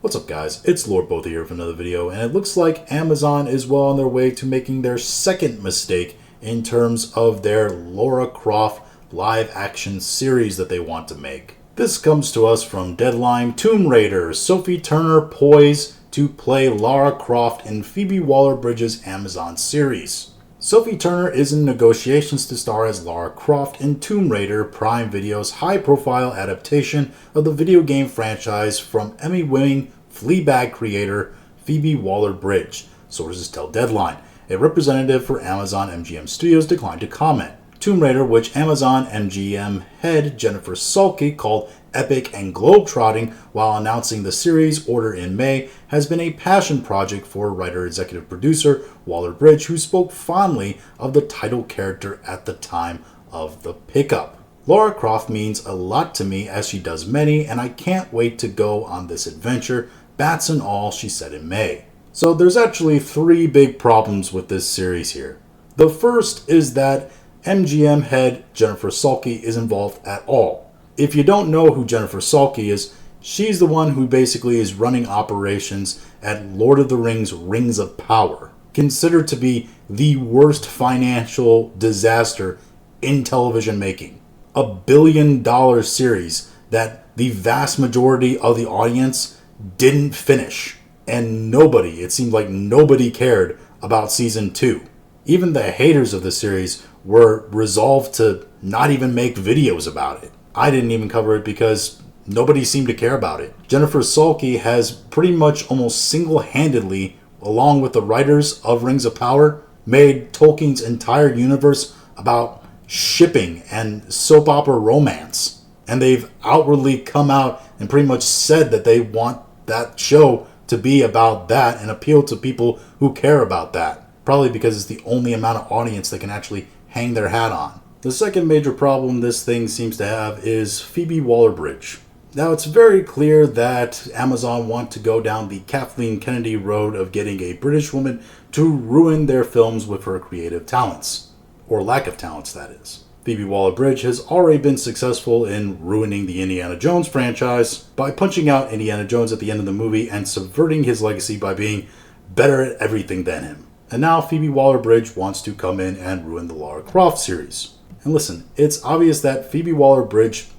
What's up guys, it's Lord Both here for another video, and it looks like Amazon is well on their way to making their second mistake in terms of their LARA CROFT live action series that they want to make. This comes to us from Deadline. Tomb Raider, Sophie Turner poised to play Lara Croft in Phoebe Waller-Bridge's Amazon series. Sophie Turner is in negotiations to star as Lara Croft in Tomb Raider, Prime Video's high-profile adaptation of the video game franchise from Emmy-winning Fleabag creator Phoebe Waller-Bridge, sources tell Deadline. A representative for Amazon MGM Studios declined to comment. Tomb Raider, which Amazon MGM head Jennifer Salke called epic and globetrotting while announcing the series order in May, has been a passion project for writer-executive producer Waller-Bridge, who spoke fondly of the title character at the time of the pickup. Lara Croft means a lot to me, as she does many, and I can't wait to go on this adventure, bats and all, she said in May. So there's actually three big problems with this series here. The first is that MGM head Jennifer Salke is involved at all. If you don't know who Jennifer Salke is, she's the one who basically is running operations at Lord of the Rings Rings of Power, considered to be the worst financial disaster in television making. $1 billion series that the vast majority of the audience didn't finish. And it seemed like nobody cared about season 2. Even the haters of the series were resolved to not even make videos about it. I didn't even cover it because nobody seemed to care about it. Jennifer Salke has pretty much almost single-handedly, along with the writers of Rings of Power, made Tolkien's entire universe about shipping and soap opera romance. And they've outwardly come out and pretty much said that they want that show to be about that and appeal to people who care about that. Probably because it's the only amount of audience they can actually hang their hat on. The second major problem this thing seems to have is Phoebe Waller-Bridge. Now, it's very clear that Amazon want to go down the Kathleen Kennedy road of getting a British woman to ruin their films with her creative talents. Or lack of talents, that is. Phoebe Waller-Bridge has already been successful in ruining the Indiana Jones franchise by punching out Indiana Jones at the end of the movie and subverting his legacy by being better at everything than him. And now Phoebe Waller-Bridge wants to come in and ruin the Lara Croft series. And listen, it's obvious that Phoebe Waller-Bridge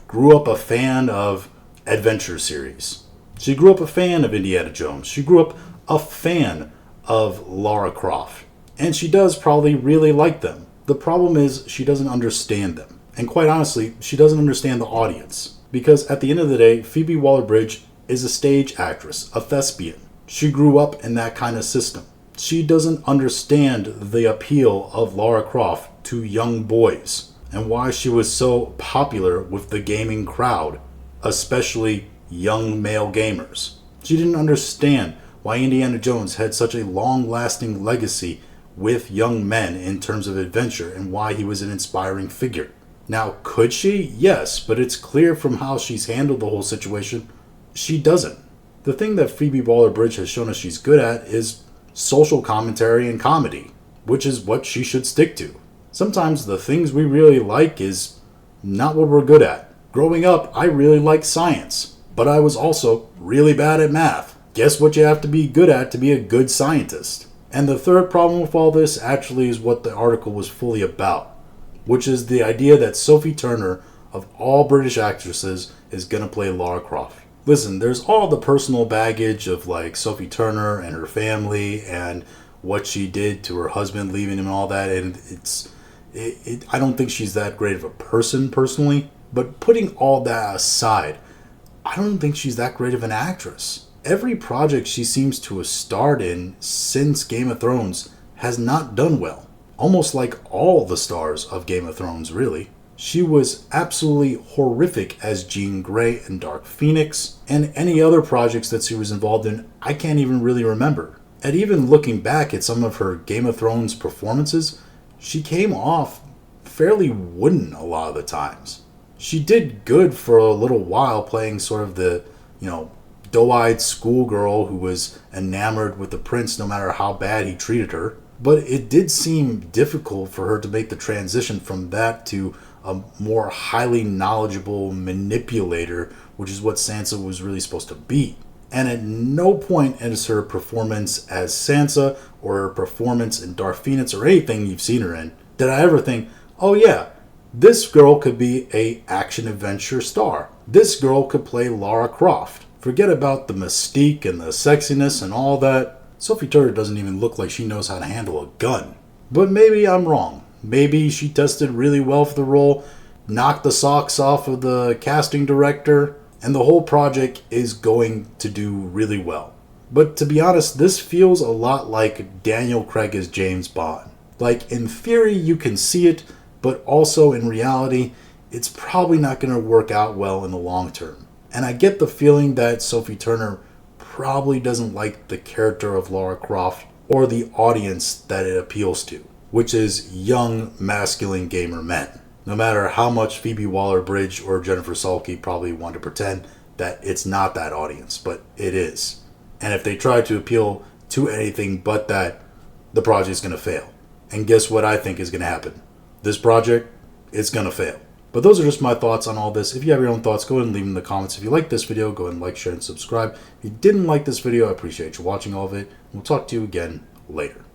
grew up a fan of adventure series. She grew up a fan of Indiana Jones. She grew up a fan of Lara Croft. And she does probably really like them. The problem is she doesn't understand them. And quite honestly, she doesn't understand the audience. Because at the end of the day, Phoebe Waller-Bridge is a stage actress, a thespian. She grew up in that kind of system. She doesn't understand the appeal of Lara Croft to young boys and why she was so popular with the gaming crowd, especially young male gamers. She didn't understand why Indiana Jones had such a long-lasting legacy with young men in terms of adventure and why he was an inspiring figure. Now, could she? Yes, but it's clear from how she's handled the whole situation, she doesn't. The thing that Phoebe Waller-Bridge has shown us she's good at is social commentary and comedy, which is what she should stick to. Sometimes the things we really like is not what we're good at. Growing up, I really liked science, but I was also really bad at math. Guess what you have to be good at to be a good scientist? And the third problem with all this actually is what the article was fully about, which is the idea that Sophie Turner, of all British actresses, is going to play Lara Croft. Listen, there's all the personal baggage of like Sophie Turner and her family and what she did to her husband leaving him and all that, and I don't think she's that great of a person personally, but putting all that aside, I don't think she's that great of an actress. Every project she seems to have starred in since Game of Thrones has not done well. Almost like all the stars of Game of Thrones, really. She was absolutely horrific as Jean Grey in Dark Phoenix, and any other projects that she was involved in, I can't even really remember. And even looking back at some of her Game of Thrones performances, she came off fairly wooden a lot of the times. She did good for a little while playing sort of the, doe-eyed schoolgirl who was enamored with the prince no matter how bad he treated her. But it did seem difficult for her to make the transition from that to a more highly knowledgeable manipulator, which is what Sansa was really supposed to be. And at no point is her performance as Sansa or her performance in Dark Phoenix or anything you've seen her in did I ever think, oh yeah, this girl could be a action adventure star. This girl could play Lara Croft. Forget about the mystique and the sexiness and all that. Sophie Turner doesn't even look like she knows how to handle a gun. But maybe I'm wrong. Maybe she tested really well for the role, knocked the socks off of the casting director, and the whole project is going to do really well. But to be honest, this feels a lot like Daniel Craig as James Bond. Like, in theory, you can see it, but also in reality, it's probably not going to work out well in the long term. And I get the feeling that Sophie Turner probably doesn't like the character of Lara Croft or the audience that it appeals to, which is young, masculine gamer men. No matter how much Phoebe Waller-Bridge or Jennifer Salke probably want to pretend that it's not that audience, but it is. And if they try to appeal to anything but that, the project's going to fail. And guess what I think is going to happen? This project, it's going to fail. But those are just my thoughts on all this. If you have your own thoughts, go ahead and leave them in the comments. If you like this video, go ahead and like, share, and subscribe. If you didn't like this video, I appreciate you watching all of it. We'll talk to you again later.